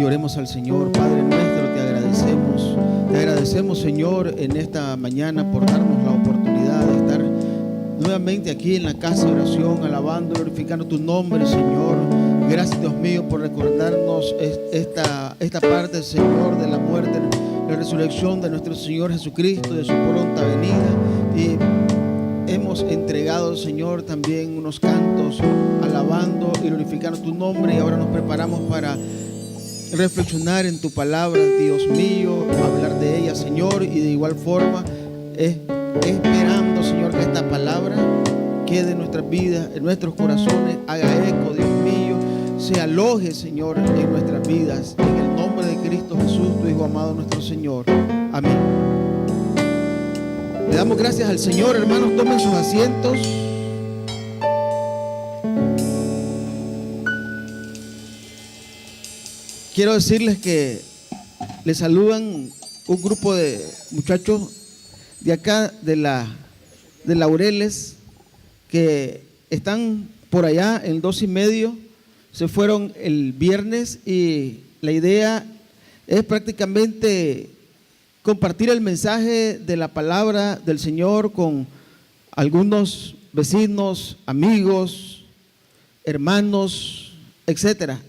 Y oremos al Señor. Padre nuestro, te agradecemos. Te agradecemos, Señor, en esta mañana por darnos la oportunidad de estar nuevamente aquí en la casa de oración, alabando, glorificando tu nombre, Señor. Gracias, Dios mío, por recordarnos esta parte, Señor, de la muerte, la resurrección de nuestro Señor Jesucristo, de su pronta venida. Y hemos entregado, Señor, también unos cantos, alabando y glorificando tu nombre. Y ahora nos preparamos para reflexionar en tu palabra, Dios mío, hablar de ella, Señor, y de igual forma esperando, Señor, que esta palabra quede en nuestras vidas, en nuestros corazones, haga eco, Dios mío, se aloje, Señor, en nuestras vidas, en el nombre de Cristo Jesús, tu Hijo amado, nuestro Señor. Amén. Le damos gracias al Señor. Hermanos, tomen sus asientos. Quiero decirles que les saludan un grupo de muchachos de acá, de Laureles, que están por allá en 2:30. Se fueron el viernes y la idea es prácticamente compartir el mensaje de la palabra del Señor con algunos vecinos, amigos, hermanos, etcétera.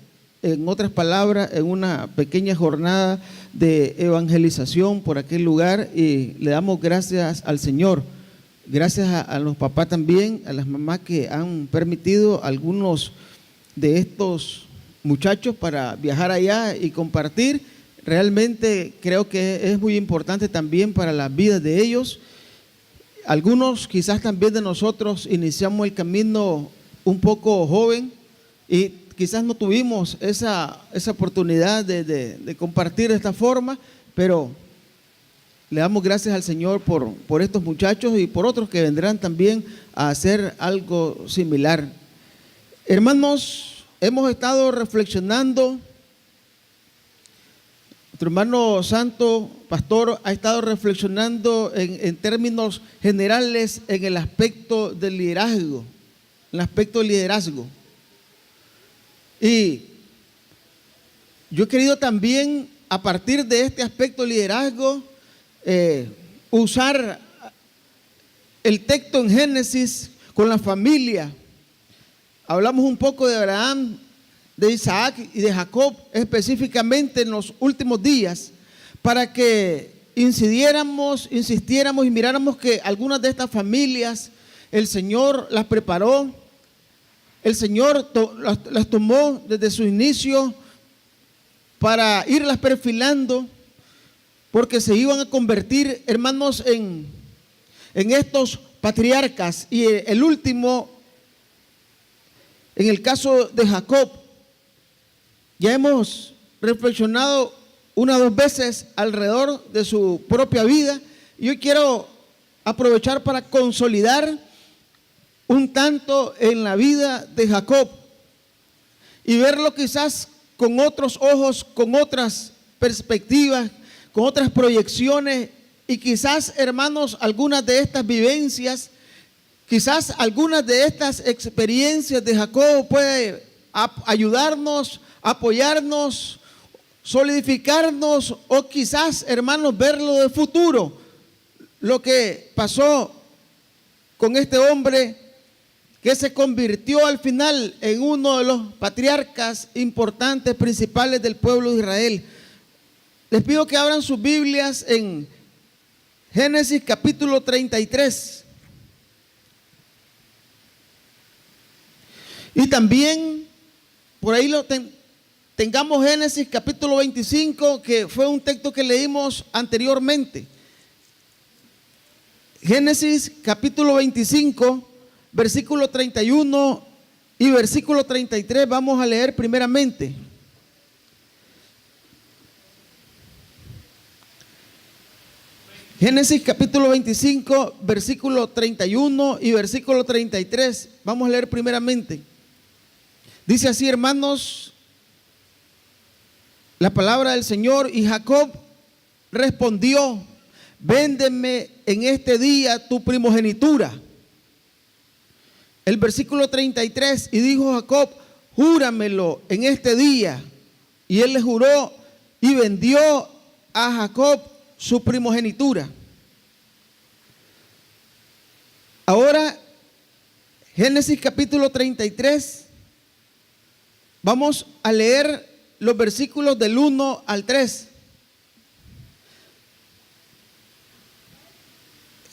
En otras palabras, en una pequeña jornada de evangelización por aquel lugar, y le damos gracias al Señor, gracias a los papás también, a las mamás que han permitido a algunos de estos muchachos para viajar allá y compartir. Realmente creo que es muy importante también para las vidas de ellos. Algunos quizás también de nosotros iniciamos el camino un poco joven y quizás no tuvimos esa oportunidad de compartir de esta forma, pero le damos gracias al Señor por estos muchachos y por otros que vendrán también a hacer algo similar. Hermanos, hemos estado reflexionando. Nuestro hermano santo, pastor, ha estado reflexionando en términos generales en el aspecto del liderazgo, Y yo he querido también, a partir de este aspecto de liderazgo, usar el texto en Génesis con la familia. Hablamos un poco de Abraham, de Isaac y de Jacob, específicamente en los últimos días, para que insistiéramos y miráramos que algunas de estas familias el Señor las preparó. El Señor las tomó desde su inicio para irlas perfilando, porque se iban a convertir, hermanos, en estos patriarcas. Y el último, en el caso de Jacob, ya hemos reflexionado una o dos veces alrededor de su propia vida. Y hoy quiero aprovechar para consolidar un tanto en la vida de Jacob y verlo quizás con otros ojos, con otras perspectivas, con otras proyecciones, y quizás, hermanos, algunas de estas vivencias, quizás algunas de estas experiencias de Jacob puede ayudarnos, apoyarnos, solidificarnos, o quizás, hermanos, verlo de futuro, lo que pasó con este hombre que se convirtió al final en uno de los patriarcas importantes, principales del pueblo de Israel. Les pido que abran sus Biblias en Génesis capítulo 33. Y también por ahí tengamos Génesis capítulo 25, que fue un texto que leímos anteriormente. Génesis capítulo 25, versículo 31 y versículo 33, vamos a leer primeramente. Génesis capítulo 25, versículo 31 y versículo 33, vamos a leer primeramente. Dice así, hermanos, la palabra del Señor: y Jacob respondió: véndeme en este día tu primogenitura. El versículo 33, y dijo Jacob: júramelo en este día, y él le juró y vendió a Jacob su primogenitura. Ahora, Génesis capítulo 33, vamos a leer los versículos del 1 al 3.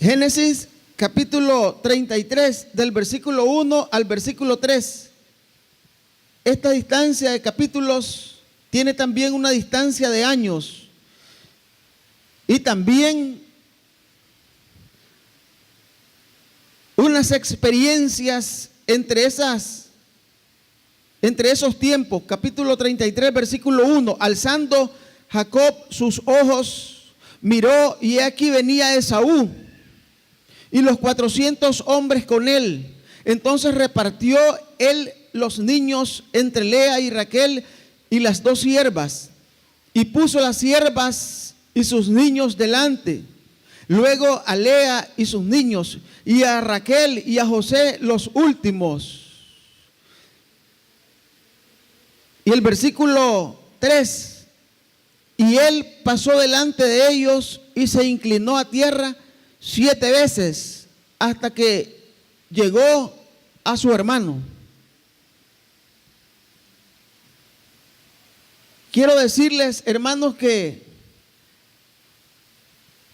Génesis capítulo 33, del versículo 1 al versículo 3. Esta distancia de capítulos tiene también una distancia de años y también unas experiencias entre esos tiempos. Capítulo 33, versículo 1. Alzando Jacob sus ojos, miró y aquí venía Esaú y los 400 hombres con él. Entonces repartió él los niños entre Lea y Raquel y las 2 siervas, y puso las siervas y sus niños delante. Luego a Lea y sus niños, y a Raquel y a José los últimos. Y el versículo 3, y él pasó delante de ellos y se inclinó a tierra 7 veces hasta que llegó a su hermano. Quiero decirles, hermanos, que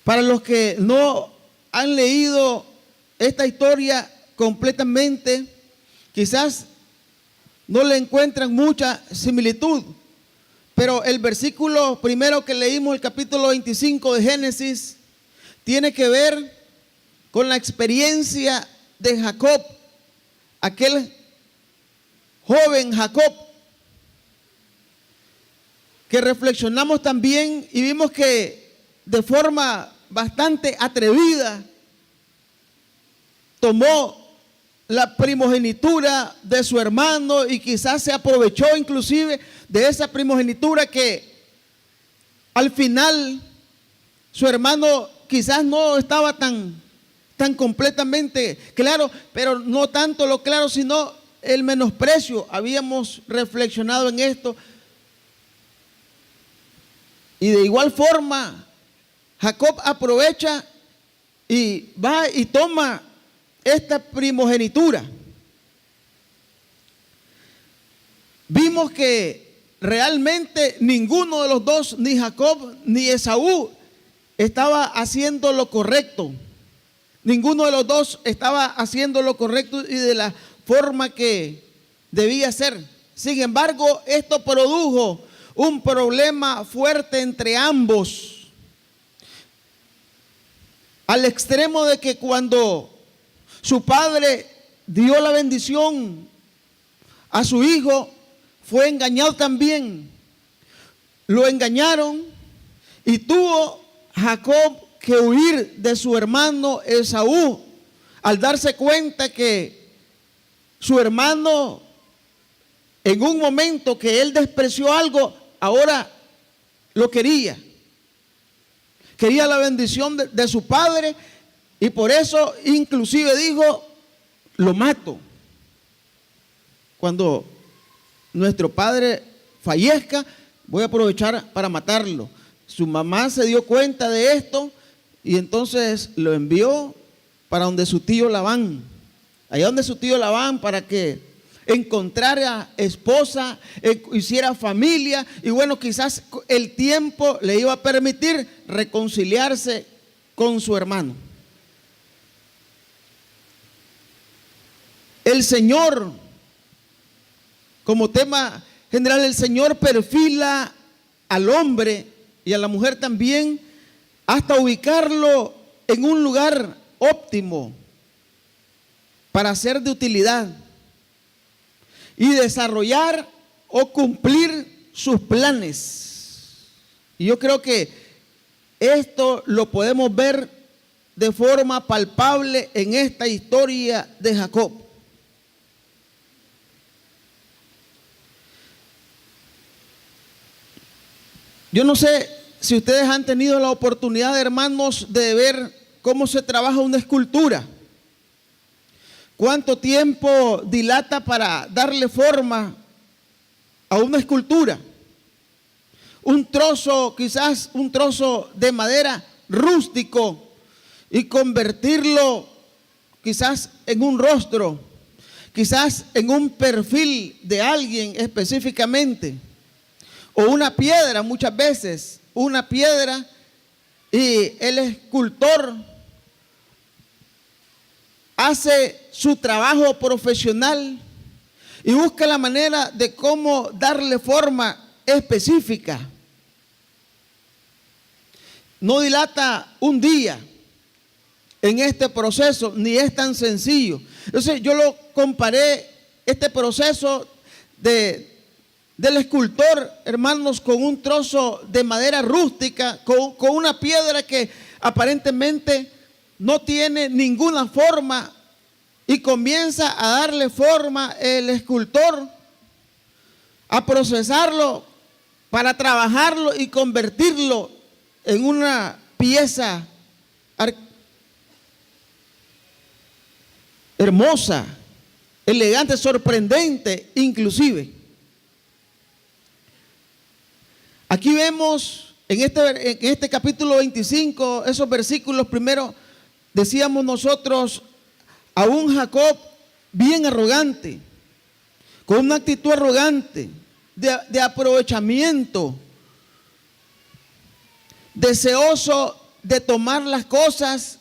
para los que no han leído esta historia completamente, quizás no le encuentran mucha similitud, pero el versículo primero que leímos, el capítulo 25 de Génesis, tiene que ver con la experiencia de Jacob, aquel joven Jacob, que reflexionamos también y vimos que de forma bastante atrevida tomó la primogenitura de su hermano y quizás se aprovechó inclusive de esa primogenitura que al final su hermano quizás no estaba tan completamente claro, pero no tanto lo claro, sino el menosprecio. Habíamos reflexionado en esto. Y de igual forma, Jacob aprovecha y va y toma esta primogenitura. Vimos que realmente ninguno de los dos, ni Jacob ni Esaú, estaba haciendo lo correcto. Ninguno de los dos estaba haciendo lo correcto y de la forma que debía ser. Sin embargo, esto produjo un problema fuerte entre ambos, al extremo de que cuando su padre dio la bendición a su hijo, fue engañado también. Lo engañaron y tuvo Jacob que huir de su hermano Esaú, al darse cuenta que su hermano, en un momento que él despreció algo, ahora lo quería. Quería la bendición de su padre, y por eso inclusive dijo: lo mato. Cuando nuestro padre fallezca, voy a aprovechar para matarlo. Su mamá se dio cuenta de esto y entonces lo envió para donde su tío Labán, allá donde su tío Labán, para que encontrara esposa, hiciera familia, y bueno, quizás el tiempo le iba a permitir reconciliarse con su hermano. El Señor, como tema general, el Señor perfila al hombre y a la mujer también hasta ubicarlo en un lugar óptimo para ser de utilidad y desarrollar o cumplir sus planes. Y yo creo que esto lo podemos ver de forma palpable en esta historia de Jacob. Yo no sé si ustedes han tenido la oportunidad, hermanos, de ver cómo se trabaja una escultura. ¿Cuánto tiempo dilata para darle forma a una escultura? quizás un trozo de madera rústico y convertirlo quizás en un rostro, quizás en un perfil de alguien específicamente, o una piedra muchas veces, una piedra, y el escultor hace su trabajo profesional y busca la manera de cómo darle forma específica. No dilata un día en este proceso, ni es tan sencillo. Entonces yo lo comparé, este proceso del escultor, hermanos, con un trozo de madera rústica, con una piedra que aparentemente no tiene ninguna forma, y comienza a darle forma el escultor, a procesarlo para trabajarlo y convertirlo en una pieza hermosa, elegante, sorprendente inclusive. Aquí vemos en este capítulo 25, esos versículos primero, decíamos nosotros, a un Jacob bien arrogante, con una actitud arrogante, de aprovechamiento, deseoso de tomar las cosas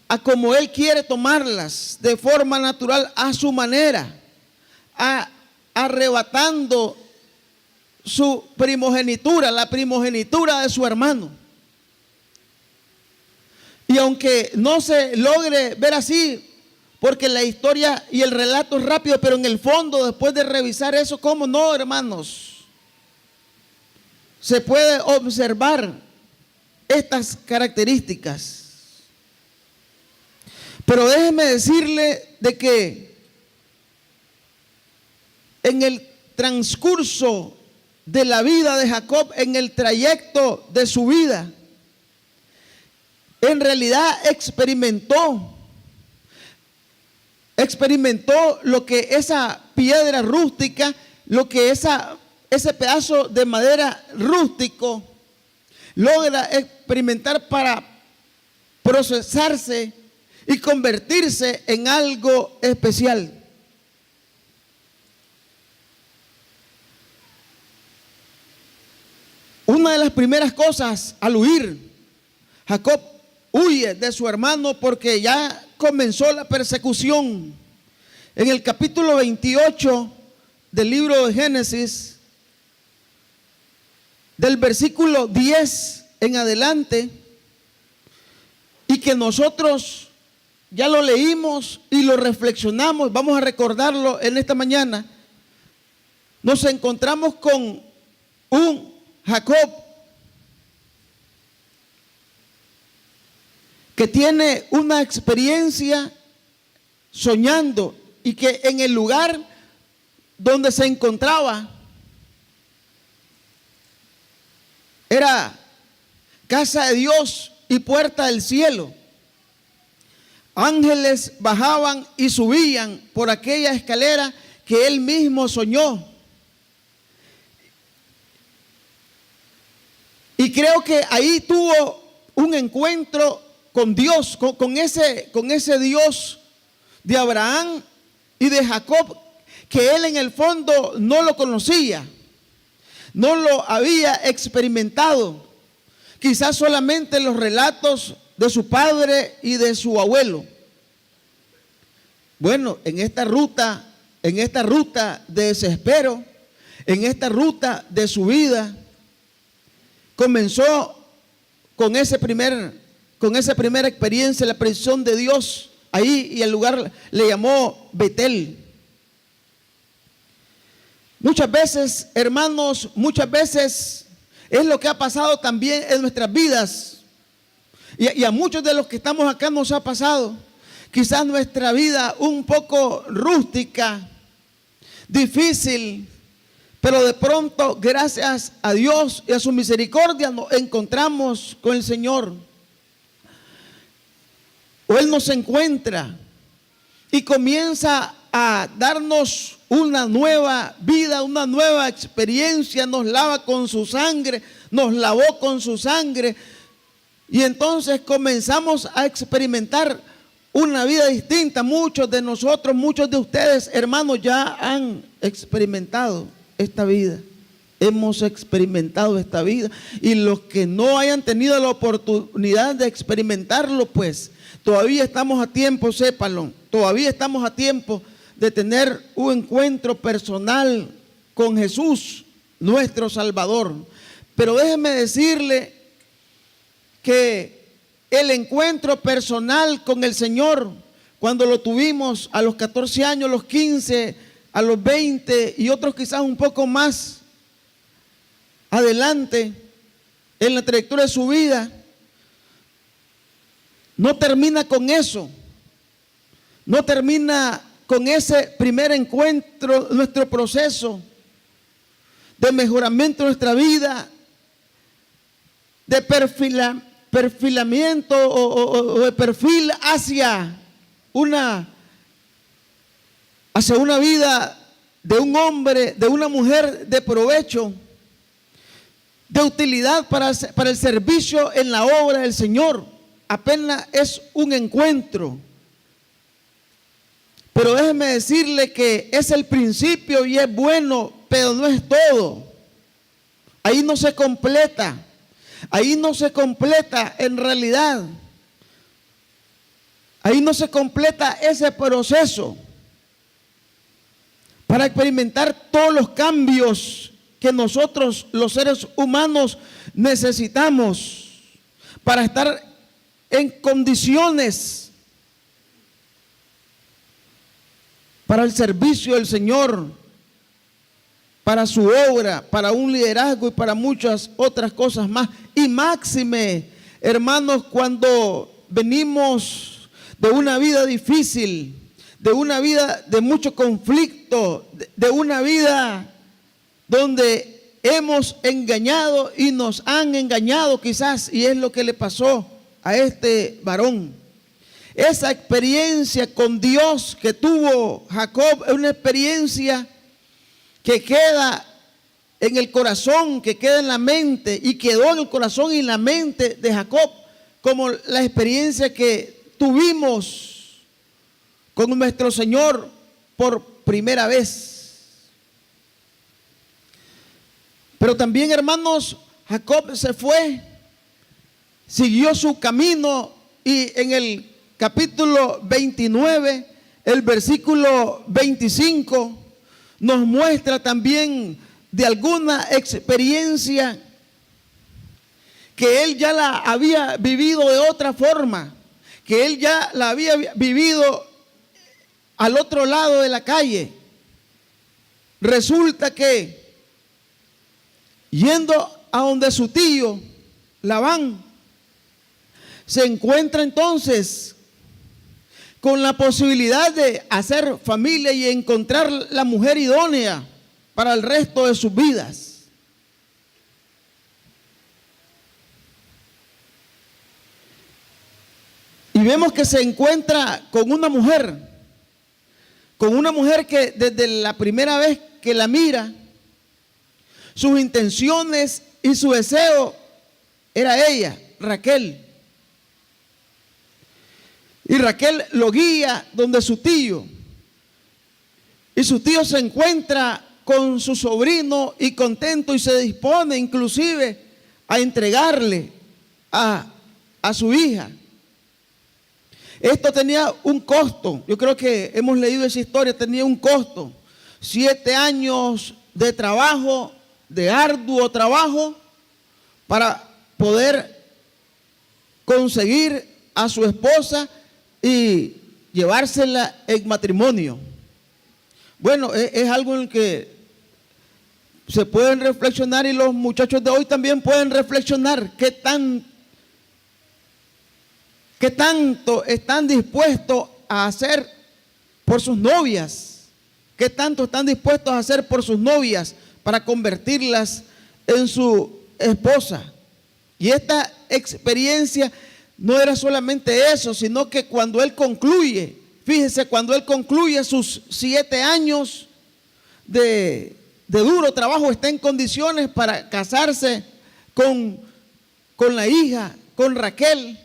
a como él quiere tomarlas, de forma natural, a su manera, arrebatando su primogenitura, la primogenitura de su hermano. Y aunque no se logre ver así, porque la historia y el relato es rápido, pero en el fondo, después de revisar eso, ¿cómo no, hermanos? Se puede observar estas características. Pero déjeme decirle de que en el transcurso de la vida de Jacob, en el trayecto de su vida, en realidad experimentó lo que esa piedra rústica, lo que ese pedazo de madera rústico logra experimentar para procesarse y convertirse en algo especial. Una de las primeras cosas al huir, Jacob huye de su hermano porque ya comenzó la persecución. En el capítulo 28 del libro de Génesis, del versículo 10 en adelante, y que nosotros ya lo leímos y lo reflexionamos, vamos a recordarlo en esta mañana, nos encontramos con un Jacob que tiene una experiencia soñando, y que en el lugar donde se encontraba era casa de Dios y puerta del cielo. Ángeles bajaban y subían por aquella escalera que él mismo soñó. Y creo que ahí tuvo un encuentro con Dios, con ese Dios de Abraham y de Jacob, que él en el fondo no lo conocía, no lo había experimentado, quizás solamente los relatos de su padre y de su abuelo. Bueno, en esta ruta de desespero, en esta ruta de su vida, comenzó con esa primera experiencia, la presencia de Dios ahí, y el lugar le llamó Betel. Muchas veces, hermanos, es lo que ha pasado también en nuestras vidas, y a muchos de los que estamos acá nos ha pasado. Quizás nuestra vida un poco rústica, difícil, pero de pronto, gracias a Dios y a su misericordia, nos encontramos con el Señor. O Él nos encuentra y comienza a darnos una nueva vida, una nueva experiencia, nos lava con su sangre, nos lavó con su sangre, y entonces comenzamos a experimentar una vida distinta. Muchos de nosotros, muchos de ustedes, hermanos, ya han experimentado esta vida. Hemos experimentado esta vida, y los que no hayan tenido la oportunidad de experimentarlo, pues todavía estamos a tiempo, sépanlo, todavía estamos a tiempo de tener un encuentro personal con Jesús, nuestro Salvador. Pero déjeme decirle que el encuentro personal con el Señor, cuando lo tuvimos a los 14 años, a los 15, a los 20 y otros quizás un poco más adelante en la trayectoria de su vida, no termina con eso, no termina con ese primer encuentro. Nuestro proceso de mejoramiento de nuestra vida, de perfilamiento o de perfil hacia una vida de un hombre, de una mujer de provecho, de utilidad para el servicio en la obra del Señor, apenas es un encuentro. Pero déjeme decirle que es el principio y es bueno, pero no es todo. Ahí no se completa. Ahí no se completa en realidad. Ahí no se completa ese proceso para experimentar todos los cambios que nosotros los seres humanos necesitamos para estar en condiciones para el servicio del Señor, para su obra, para un liderazgo y para muchas otras cosas más. Y máxime, hermanos, cuando venimos de una vida difícil, de una vida de mucho conflicto, de una vida donde hemos engañado y nos han engañado quizás, y es lo que le pasó a este varón. Esa experiencia con Dios que tuvo Jacob es una experiencia que queda en el corazón, que queda en la mente, y quedó en el corazón y en la mente de Jacob como la experiencia que tuvimos con nuestro Señor por primera vez. Pero también, hermanos, Jacob se fue, siguió su camino, y en el capítulo 29, el versículo 25, nos muestra también de alguna experiencia que él ya la había vivido de otra forma, que él ya la había vivido al otro lado de la calle. Resulta que yendo a donde su tío Labán, se encuentra entonces con la posibilidad de hacer familia y encontrar la mujer idónea para el resto de sus vidas. Y vemos que se encuentra con una mujer que desde la primera vez que la mira, sus intenciones y su deseo era ella, Raquel. Y Raquel lo guía donde su tío. Y su tío se encuentra con su sobrino y contento, y se dispone inclusive a entregarle a su hija. Esto tenía un costo. Yo creo que hemos leído esa historia. Tenía un costo. 7 años de trabajo, de arduo trabajo, para poder conseguir a su esposa y llevársela en matrimonio. Bueno, es algo en el que se pueden reflexionar, y los muchachos de hoy también pueden reflexionar qué tanto están dispuestos a hacer por sus novias, qué tanto están dispuestos a hacer por sus novias para convertirlas en su esposa. Y esta experiencia no era solamente eso, sino que cuando él concluye Fíjese, cuando él concluye sus 7 años de duro trabajo, está en condiciones para casarse con la hija, con Raquel.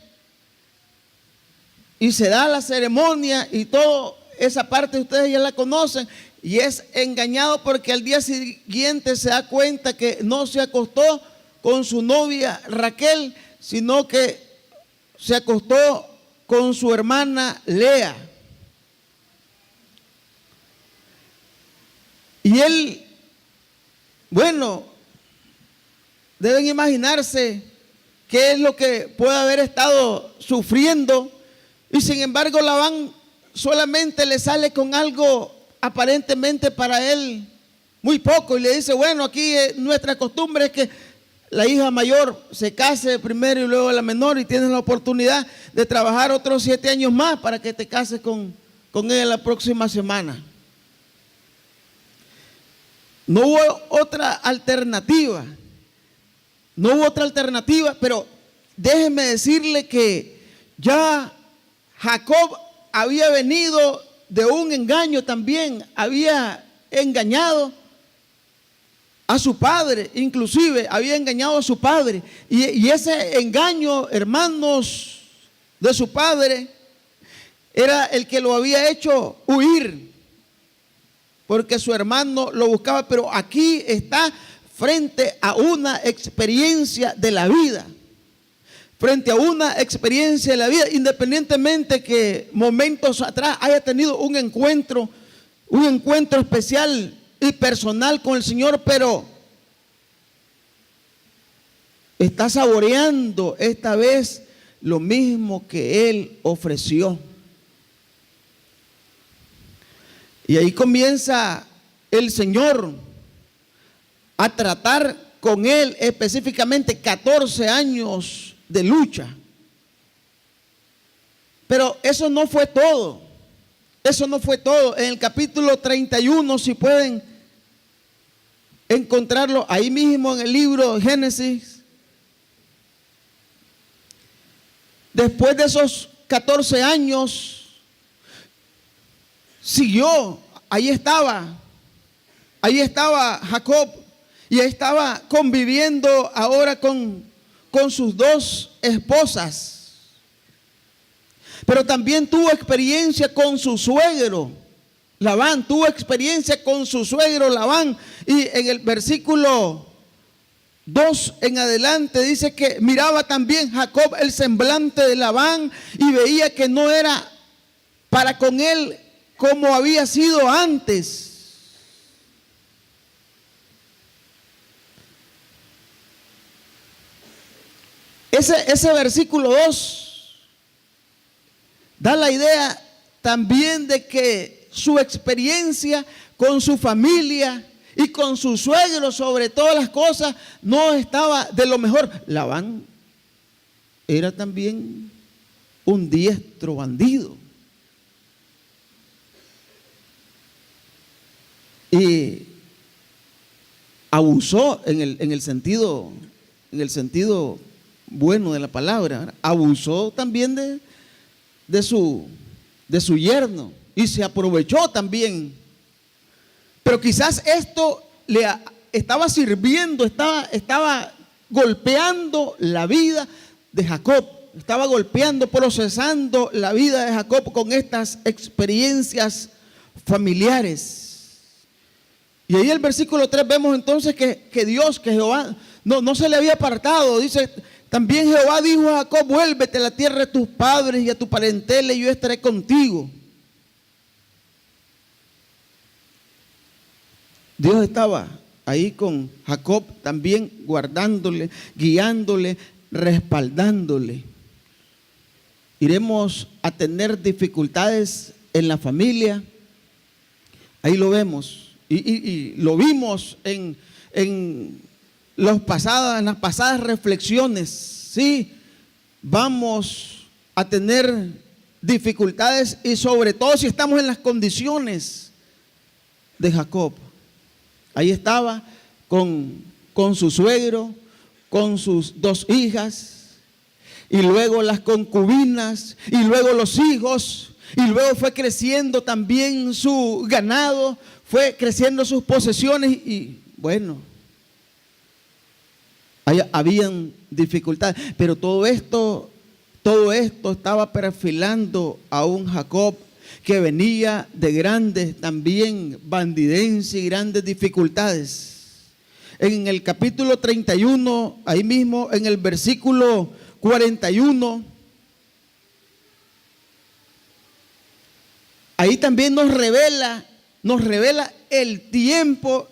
Y se da la ceremonia y toda esa parte ustedes ya la conocen. Y es engañado porque al día siguiente se da cuenta que no se acostó con su novia Raquel, sino que se acostó con su hermana Lea. Y él, bueno, deben imaginarse qué es lo que puede haber estado sufriendo. Y sin embargo, Labán solamente le sale con algo aparentemente para él muy poco. Y le dice, bueno, aquí nuestra costumbre es que la hija mayor se case primero y luego la menor, y tienes la oportunidad de trabajar otros 7 años más para que te cases con ella la próxima semana. No hubo otra alternativa. No hubo otra alternativa, pero déjeme decirle que ya Jacob había venido de un engaño también, había engañado a su padre, inclusive había engañado a su padre. Y ese engaño, hermanos, de su padre, era el que lo había hecho huir, porque su hermano lo buscaba. Pero aquí está frente a una experiencia de la vida. Frente a una experiencia de la vida, independientemente que momentos atrás haya tenido un encuentro especial y personal con el Señor, pero está saboreando esta vez lo mismo que Él ofreció. Y ahí comienza el Señor a tratar con él, específicamente 14 años de lucha. Pero eso no fue todo. Eso no fue todo. En el capítulo 31, si pueden encontrarlo ahí mismo en el libro de Génesis, después de esos 14 años, siguió. Ahí estaba Jacob, y ahí estaba conviviendo ahora con sus 2 esposas. Pero también tuvo experiencia con su suegro Labán, tuvo experiencia con su suegro Labán. Y en el versículo 2 en adelante dice que miraba también Jacob el semblante de Labán y veía que no era para con él como había sido antes. Ese versículo 2 da la idea también de que su experiencia con su familia y con su suegro, sobre todas las cosas, no estaba de lo mejor. Labán era también un diestro bandido. Y abusó en el sentido bueno de la palabra, ¿verdad? Abusó también de su yerno y se aprovechó también. Pero quizás esto le estaba sirviendo, estaba golpeando la vida de Jacob, estaba golpeando, procesando la vida de Jacob con estas experiencias familiares. Y ahí en el versículo 3 vemos entonces que Jehová no se le había apartado. Dice, también Jehová dijo a Jacob, vuélvete a la tierra de tus padres y a tu parentela y yo estaré contigo. Dios estaba ahí con Jacob también, guardándole, guiándole, respaldándole. Iremos a tener dificultades en la familia. Ahí lo vemos. Y lo vimos en las pasadas reflexiones. Sí, vamos a tener dificultades, y sobre todo si estamos en las condiciones de Jacob. Ahí estaba con su suegro, con sus 2 hijas, y luego las concubinas, y luego los hijos, Y luego fue creciendo también su ganado, fue creciendo sus posesiones y bueno, habían dificultades. Pero todo esto estaba perfilando a un Jacob que venía de grandes también bandidencia y grandes dificultades. En el capítulo 31, ahí mismo en el versículo 41, ahí también nos revela el tiempo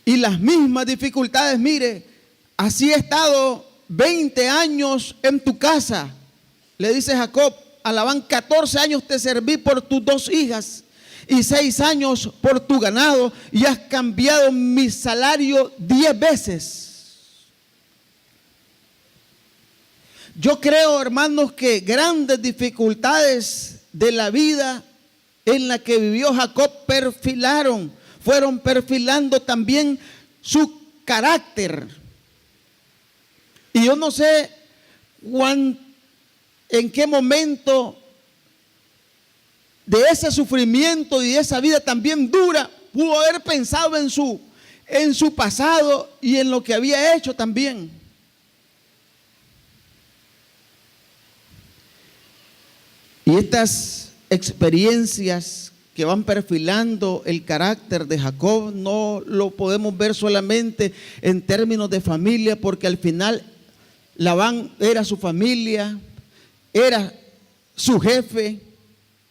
y las mismas dificultades. Mire, así he estado 20 años en tu casa, le dice Jacob a Labán, 14 años te serví por tus 2 hijas y 6 años por tu ganado, y has cambiado mi salario 10 veces. Yo creo, hermanos, que grandes dificultades de la vida en la que vivió Jacob fueron perfilando también su carácter. Y yo no sé en qué momento de ese sufrimiento y de esa vida también dura pudo haber pensado en su pasado y en lo que había hecho también. Y estas experiencias que van perfilando el carácter de Jacob no lo podemos ver solamente en términos de familia, porque al final Labán era su familia, era su jefe,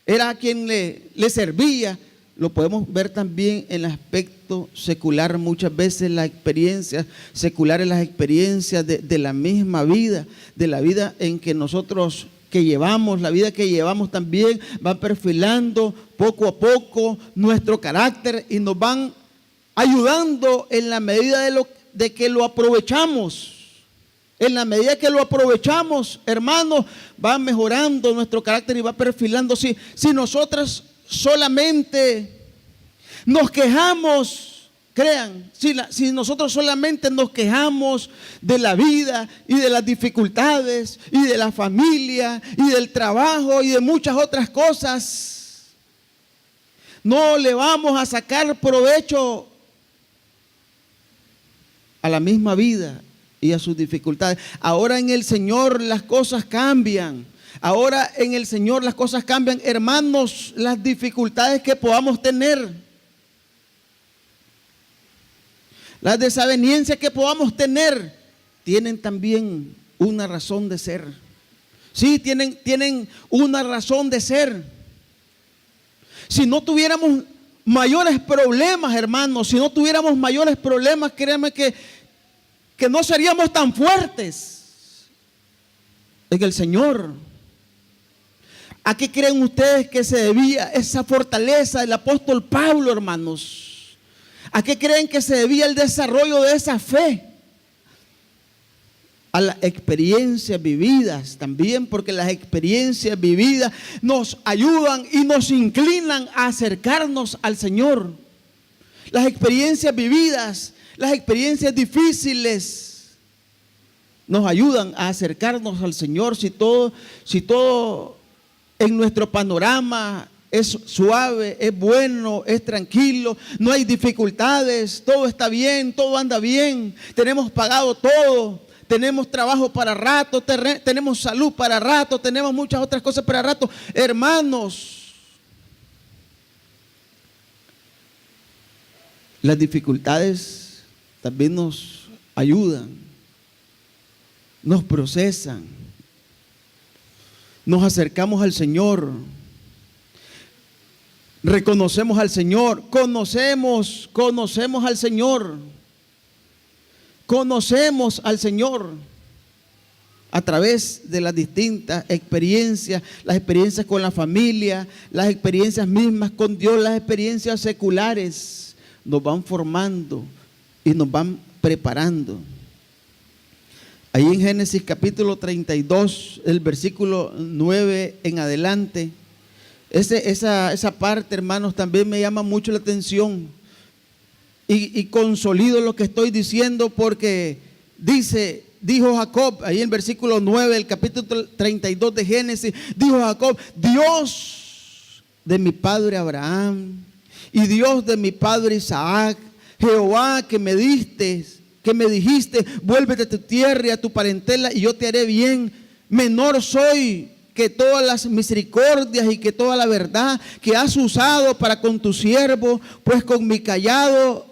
era quien le servía. Lo podemos ver también en el aspecto secular. Muchas veces las experiencias seculares, las experiencias de la misma vida, de la vida en que nosotros que llevamos, la vida que llevamos también va perfilando poco a poco nuestro carácter y nos van ayudando en la medida de que lo aprovechamos. En la medida que lo aprovechamos, hermanos, va mejorando nuestro carácter y va perfilando. Si nosotros solamente nos quejamos, crean, si nosotros solamente nos quejamos de la vida y de las dificultades y de la familia y del trabajo y de muchas otras cosas, no le vamos a sacar provecho a la misma vida y a sus dificultades. Ahora en el Señor las cosas cambian. Ahora en el Señor las cosas cambian. Hermanos, las dificultades que podamos tener, las desavenencias que podamos tener, tienen también una razón de ser. Sí, tienen una razón de ser. Si no tuviéramos mayores problemas, hermanos, si no tuviéramos mayores problemas, créanme que no seríamos tan fuertes en el Señor. ¿A qué creen ustedes que se debía esa fortaleza del apóstol Pablo, hermanos? ¿A qué creen que se debía el desarrollo de esa fe? A las experiencias vividas también, porque las experiencias vividas nos ayudan y nos inclinan a acercarnos al Señor. Las experiencias vividas, las experiencias difíciles nos ayudan a acercarnos al Señor. Si todo en nuestro panorama es suave, es bueno, es tranquilo, no hay dificultades, todo está bien, todo anda bien, tenemos pagado todo, tenemos trabajo para rato, tenemos salud para rato, tenemos muchas otras cosas para rato. Hermanos, las dificultades también nos ayudan, nos procesan, nos acercamos al Señor, reconocemos al Señor, conocemos al Señor, conocemos al Señor a través de las distintas experiencias, las experiencias con la familia, las experiencias mismas con Dios, las experiencias seculares, nos van formando y nos van preparando. Ahí en Génesis capítulo 32, el versículo 9 en adelante, esa parte, hermanos, también me llama mucho la atención y consolido lo que estoy diciendo, porque dice: dijo Jacob, ahí en versículo 9 del capítulo 32 de Génesis, dijo Jacob: Dios de mi padre Abraham y Dios de mi padre Isaac, Jehová que me dijiste, vuélvete a tu tierra y a tu parentela y yo te haré bien. Menor soy que todas las misericordias y que toda la verdad que has usado para con tu siervo, pues con mi cayado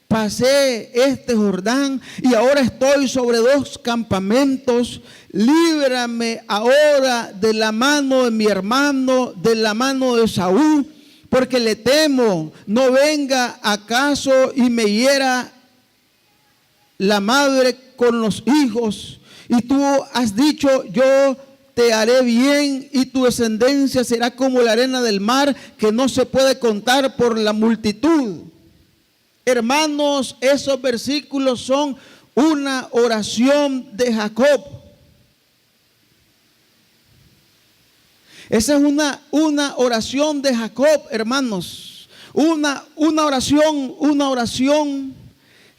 pasé este Jordán y ahora estoy sobre 2 campamentos. Líbrame ahora de la mano de mi hermano, de la mano de Saúl, porque le temo, no venga acaso y me hiera la madre con los hijos. Y tú has dicho: yo te haré bien y tu descendencia será como la arena del mar, que no se puede contar por la multitud. Hermanos, esos versículos son una oración de Jacob. Esa es una oración de Jacob, hermanos. Una oración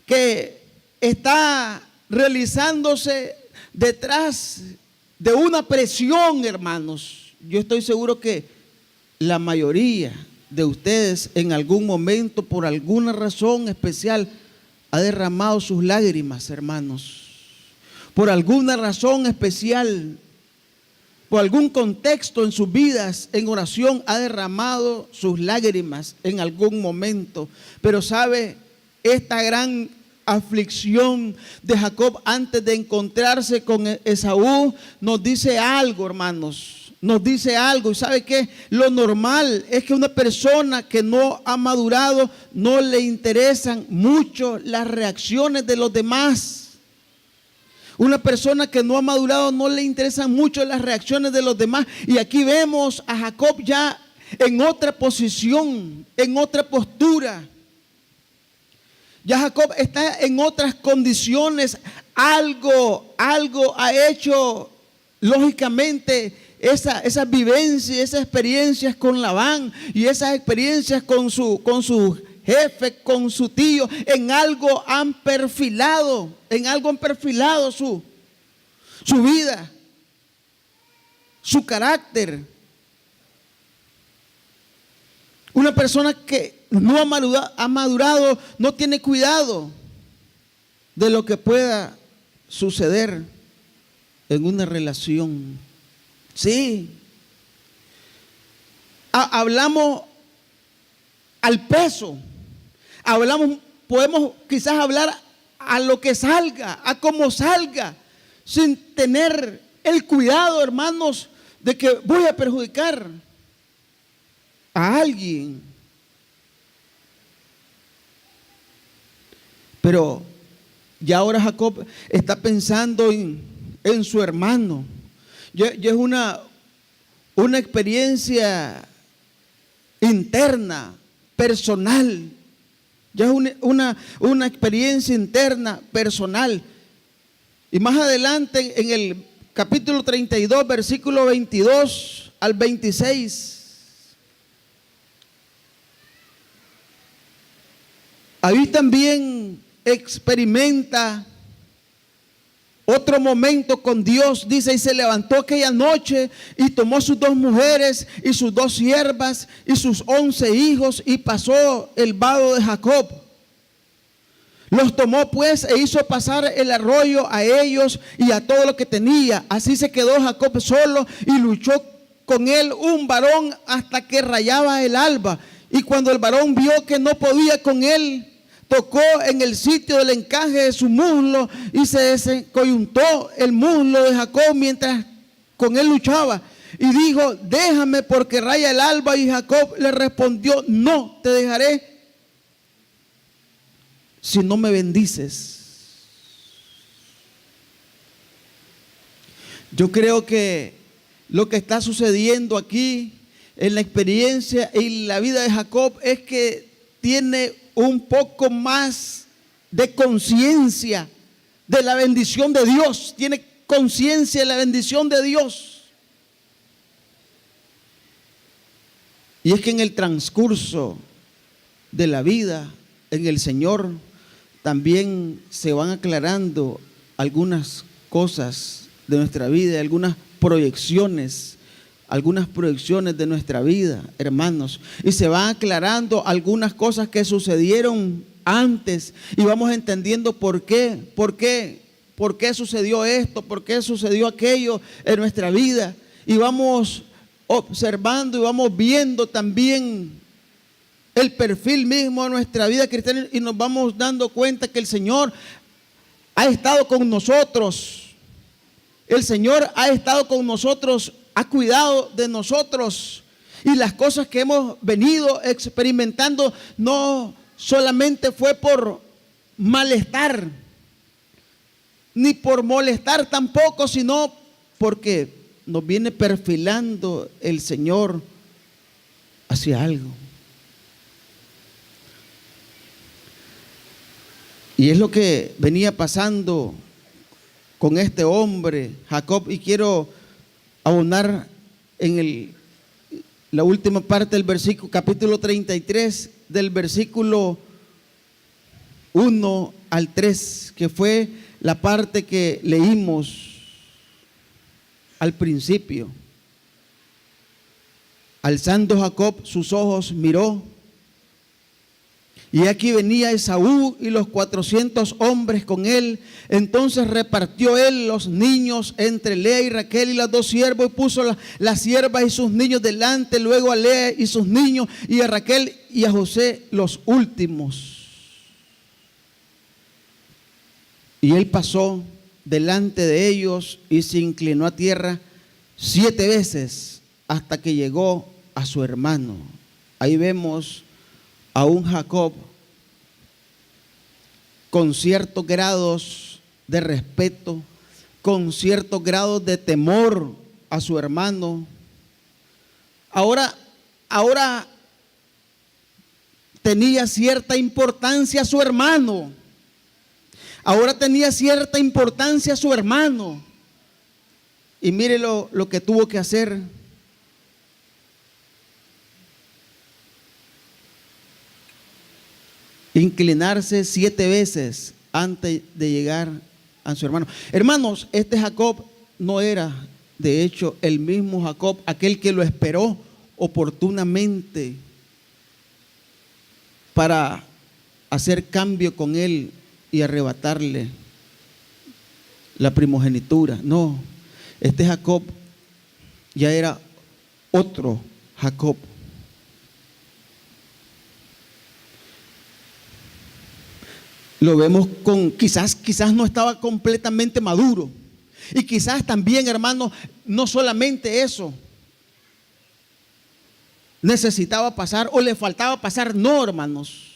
que está realizándose detrás de una presión, hermanos. Yo estoy seguro que la mayoría de ustedes en algún momento, por alguna razón especial, ha derramado sus lágrimas, hermanos. Por alguna razón especial, por algún contexto en sus vidas, en oración, ha derramado sus lágrimas en algún momento. Pero sabe, esta gran aflicción de Jacob antes de encontrarse con Esaú nos dice algo, hermanos. Nos dice algo. ¿Y sabe qué? Lo normal es que una persona que no ha madurado no le interesan mucho las reacciones de los demás. Una persona que no ha madurado no le interesan mucho las reacciones de los demás. Y aquí vemos a Jacob ya en otra posición, en otra postura. Ya Jacob está en otras condiciones. Algo ha hecho, lógicamente, esas vivencias, esas experiencias con Labán y esas experiencias con su jefe, con su tío, en algo han perfilado su vida, su carácter. Una persona que no ha madurado, no tiene cuidado de lo que pueda suceder en una relación. Sí. Hablamos al peso. Podemos quizás hablar a lo que salga, a cómo salga, sin tener el cuidado, hermanos, de que voy a perjudicar a alguien. Pero ya ahora Jacob está pensando en su hermano. Ya es una experiencia interna, personal. Ya es una experiencia interna, personal. Y más adelante en el capítulo 32, versículo 22 al 26. Ahí también experimenta otro momento con Dios. Dice: y se levantó aquella noche y tomó sus 2 mujeres y sus 2 siervas y sus 11 hijos y pasó el vado de Jacob. Los tomó pues e hizo pasar el arroyo a ellos y a todo lo que tenía. Así se quedó Jacob solo y luchó con él un varón hasta que rayaba el alba. Y cuando el varón vio que no podía con él, tocó en el sitio del encaje de su muslo y se descoyuntó el muslo de Jacob mientras con él luchaba. Y dijo: déjame porque raya el alba. Y Jacob le respondió: no te dejaré si no me bendices. Yo creo que lo que está sucediendo aquí en la experiencia y la vida de Jacob es que tiene un poco más de conciencia de la bendición de Dios. Tiene conciencia de la bendición de Dios. Y es que en el transcurso de la vida en el Señor también se van aclarando algunas cosas de nuestra vida, algunas proyecciones de nuestra vida, hermanos, y se van aclarando algunas cosas que sucedieron antes y vamos entendiendo por qué sucedió esto, por qué sucedió aquello en nuestra vida, y vamos observando y vamos viendo también el perfil mismo de nuestra vida cristiana y nos vamos dando cuenta que el Señor ha estado con nosotros. El Señor ha estado con nosotros, ha cuidado de nosotros, y las cosas que hemos venido experimentando no solamente fue por malestar, ni por molestar tampoco, sino porque nos viene perfilando el Señor hacia algo. Y es lo que venía pasando con este hombre, Jacob, y quiero abonar en la última parte del versículo, capítulo 33, del versículo 1 al 3, que fue la parte que leímos al principio. Alzando Jacob sus ojos, miró, y aquí venía Esaú y los 400 hombres con él. Entonces repartió él los niños entre Lea y Raquel y las dos siervas, y puso las siervas y sus niños delante, luego a Lea y sus niños, y a Raquel y a José los últimos. Y él pasó delante de ellos y se inclinó a tierra 7 veces hasta que llegó a su hermano. Ahí vemos a un Jacob con ciertos grados de respeto, con ciertos grados de temor a su hermano. Ahora tenía cierta importancia su hermano. Ahora tenía cierta importancia su hermano. Y mire lo que tuvo que hacer. Inclinarse 7 veces antes de llegar a su hermano. Hermanos, este Jacob no era, de hecho, el mismo Jacob, aquel que lo esperó oportunamente para hacer cambio con él y arrebatarle la primogenitura. No, este Jacob ya era otro Jacob. Lo vemos con, quizás no estaba completamente maduro. Y quizás también, hermano, no solamente eso necesitaba pasar o le faltaba pasar, no, hermanos.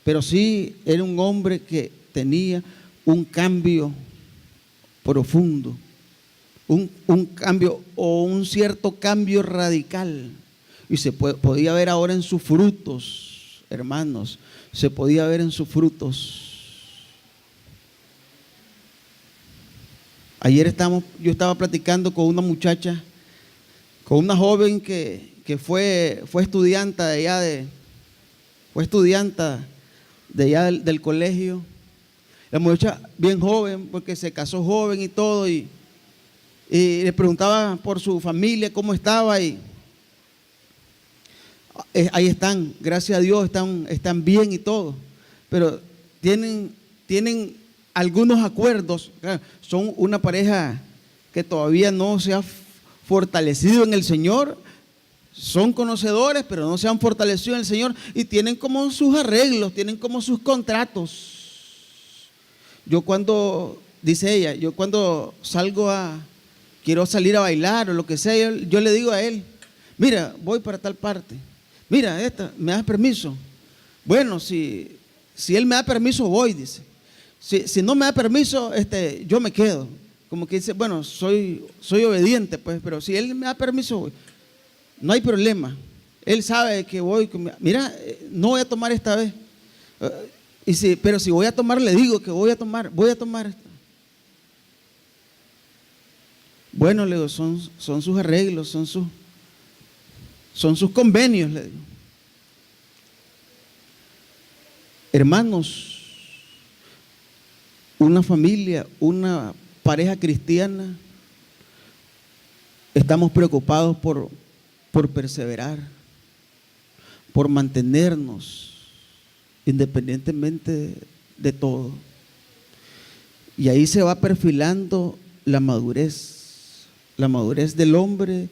Pero sí era un hombre que tenía un cambio profundo, un cambio o un cierto cambio radical. Y se podía ver ahora en sus frutos, hermanos. Se podía ver en sus frutos. Ayer yo estaba platicando con una muchacha, con una joven que fue estudianta de allá del colegio. La muchacha bien joven, porque se casó joven y todo, y le preguntaba por su familia, cómo estaba, y ahí están, gracias a Dios, están bien y todo, pero tienen algunos acuerdos. Son una pareja que todavía no se ha fortalecido en el Señor, son conocedores, pero no se han fortalecido en el Señor, y tienen como sus arreglos, tienen como sus contratos. Dice ella, yo cuando quiero salir a bailar o lo que sea, yo le digo a él, mira, voy para tal parte. Mira, ¿me das permiso? Bueno, si él me da permiso, voy, dice. Si no me da permiso, yo me quedo. Como que dice, bueno, soy obediente, pues, pero si él me da permiso, voy. No hay problema. Él sabe que voy. Mira, no voy a tomar esta vez. Pero si voy a tomar, le digo que voy a tomar esta. Bueno, le digo, son sus arreglos, son sus convenios, le digo. Hermanos, una familia, una pareja cristiana, estamos preocupados por perseverar, por mantenernos independientemente de todo. Y ahí se va perfilando la madurez del hombre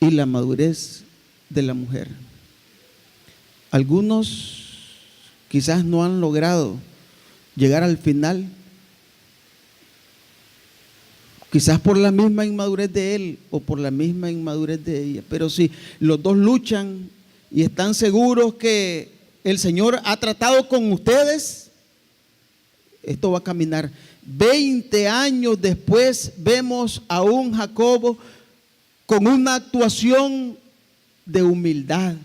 y la madurez de la mujer. Algunos quizás no han logrado llegar al final, quizás por la misma inmadurez de él o por la misma inmadurez de ella, pero si los dos luchan y están seguros que el Señor ha tratado con ustedes, esto va a caminar. 20 años después vemos a un Jacobo con una actuación de humildad,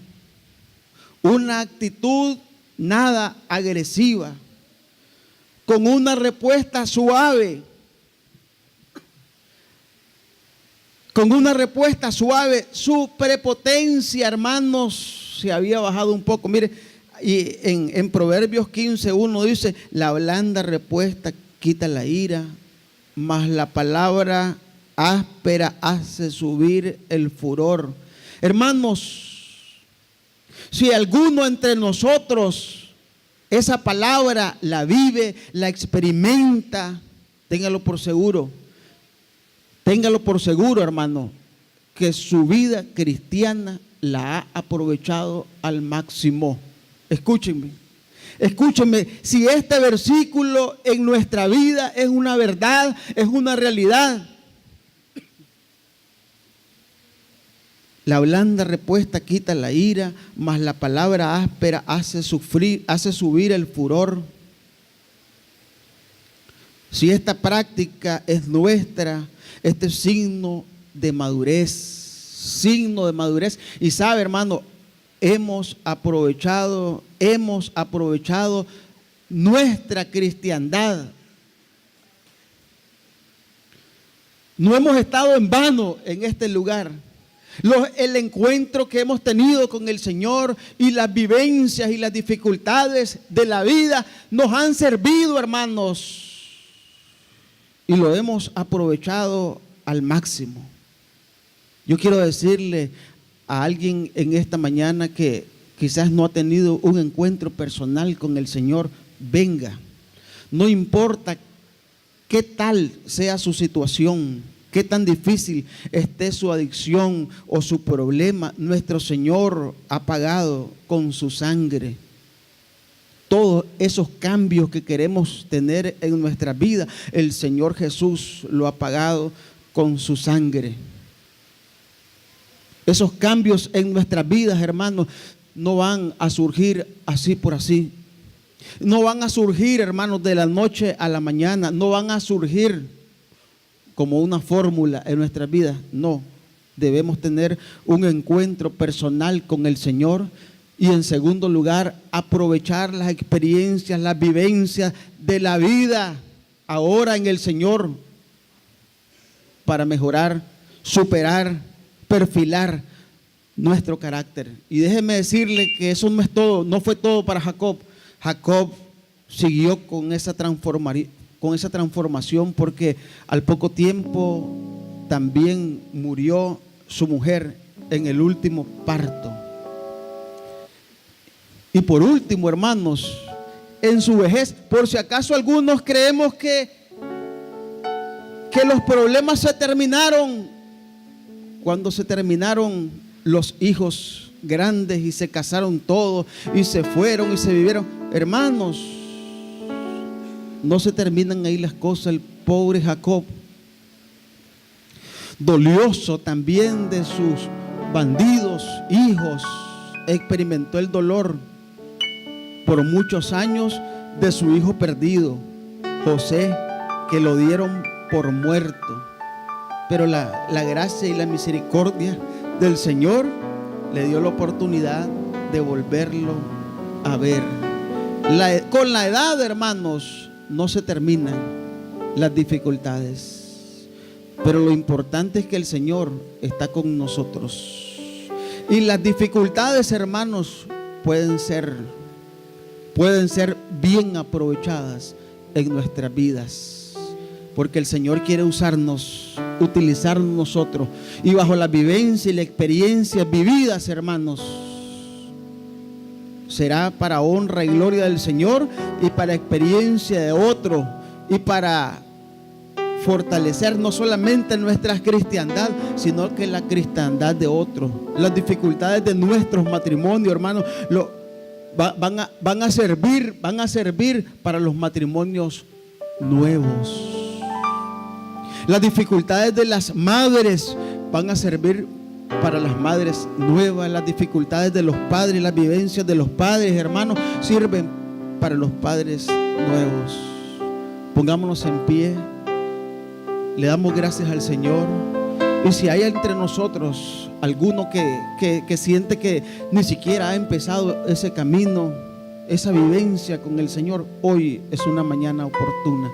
una actitud nada agresiva, con una respuesta suave, su prepotencia, hermanos, se había bajado un poco. Mire, y en Proverbios 15:1 dice: la blanda respuesta quita la ira, mas la palabra áspera hace subir el furor. Hermanos, si alguno entre nosotros esa palabra la vive, la experimenta, téngalo por seguro, hermano, que su vida cristiana la ha aprovechado al máximo. Escúchenme, si este versículo en nuestra vida es una verdad, es una realidad. La blanda respuesta quita la ira, mas la palabra áspera hace subir el furor. Si esta práctica es nuestra, este es signo de madurez. Y sabe, hermano, hemos aprovechado nuestra cristiandad. No hemos estado en vano en este lugar. El encuentro que hemos tenido con el Señor y las vivencias y las dificultades de la vida nos han servido, hermanos, y lo hemos aprovechado al máximo. Yo quiero decirle a alguien en esta mañana que quizás no ha tenido un encuentro personal con el Señor: venga. No importa qué tal sea su situación, qué tan difícil esté su adicción o su problema, nuestro Señor ha pagado con su sangre todos esos cambios que queremos tener en nuestra vida. El Señor Jesús lo ha pagado con su sangre. Esos cambios en nuestras vidas, hermanos, no van a surgir así por así. No van a surgir, hermanos, de la noche a la mañana. No van a surgir como una fórmula en nuestras vidas. No, debemos tener un encuentro personal con el Señor. Y en segundo lugar, aprovechar las experiencias, las vivencias de la vida ahora en el Señor para mejorar, superar, perfilar nuestro carácter. Y déjeme decirle que eso no es todo, no fue todo para Jacob. Jacob siguió con esa transformación, porque al poco tiempo también murió su mujer en el último parto. Y por último, hermanos, en su vejez, por si acaso algunos creemos que los problemas se terminaron cuando se terminaron los hijos grandes y se casaron todos y se fueron y se vivieron. Hermanos, no se terminan ahí las cosas. El pobre Jacob, dolioso también de sus bandidos hijos, experimentó el dolor por muchos años de su hijo perdido, José, que lo dieron por muerto. Pero la gracia y la misericordia del Señor le dio la oportunidad de volverlo a ver. Con la edad, hermanos, no se terminan las dificultades, pero lo importante es que el Señor está con nosotros. Y las dificultades, hermanos, pueden ser bien aprovechadas en nuestras vidas, porque el Señor quiere usarnos, utilizarnos nosotros, y bajo la vivencia y la experiencia vividas, hermanos, será para honra y gloria del Señor y para experiencia de otro, y para fortalecer no solamente nuestra cristiandad, sino que la cristiandad de otros. Las dificultades de nuestros matrimonios, hermanos, van a servir para los matrimonios nuevos. Las dificultades de las madres van a servir para las madres nuevas. Las dificultades de los padres, las vivencias de los padres, hermanos, sirven para los padres nuevos. Pongámonos en pie, le damos gracias al Señor. Y si hay entre nosotros alguno que siente que ni siquiera ha empezado ese camino, esa vivencia con el Señor, hoy es una mañana oportuna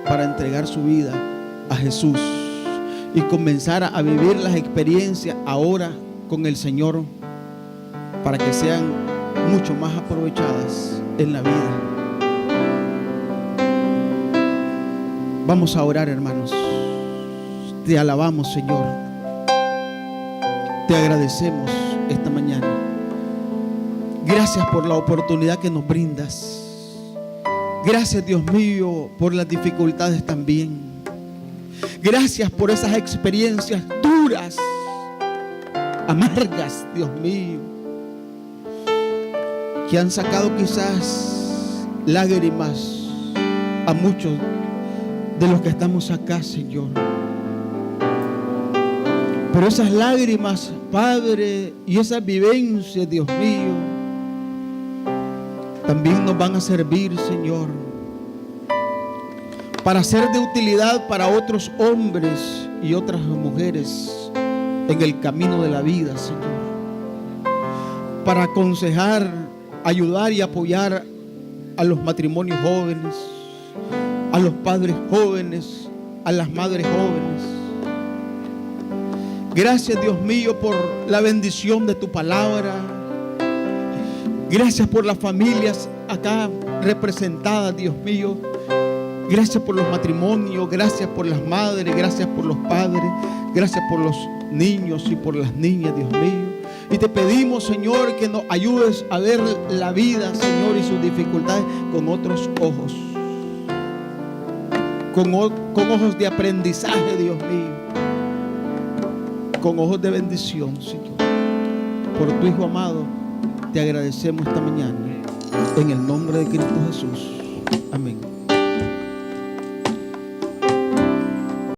para entregar su vida a Jesús y comenzar a vivir las experiencias ahora con el Señor, para que sean mucho más aprovechadas en la vida. Vamos a orar, hermanos. Te alabamos, Señor. Te agradecemos esta mañana. Gracias por la oportunidad que nos brindas. Gracias, Dios mío, por las dificultades también. Gracias por esas experiencias duras, amargas, Dios mío, que han sacado quizás lágrimas a muchos de los que estamos acá, Señor. Pero esas lágrimas, Padre, y esas vivencias, Dios mío, también nos van a servir, Señor, para ser de utilidad para otros hombres y otras mujeres en el camino de la vida, Señor. Para aconsejar, ayudar y apoyar a los matrimonios jóvenes, a los padres jóvenes, a las madres jóvenes. Gracias, Dios mío, por la bendición de tu palabra. Gracias por las familias acá representadas, Dios mío. Gracias por los matrimonios, gracias por las madres, gracias por los padres, gracias por los niños y por las niñas, Dios mío. Y te pedimos, Señor, que nos ayudes a ver la vida, Señor, y sus dificultades con otros ojos. Con ojos de aprendizaje, Dios mío. Con ojos de bendición, Señor. Por tu Hijo amado, te agradecemos esta mañana. En el nombre de Cristo Jesús. Amén.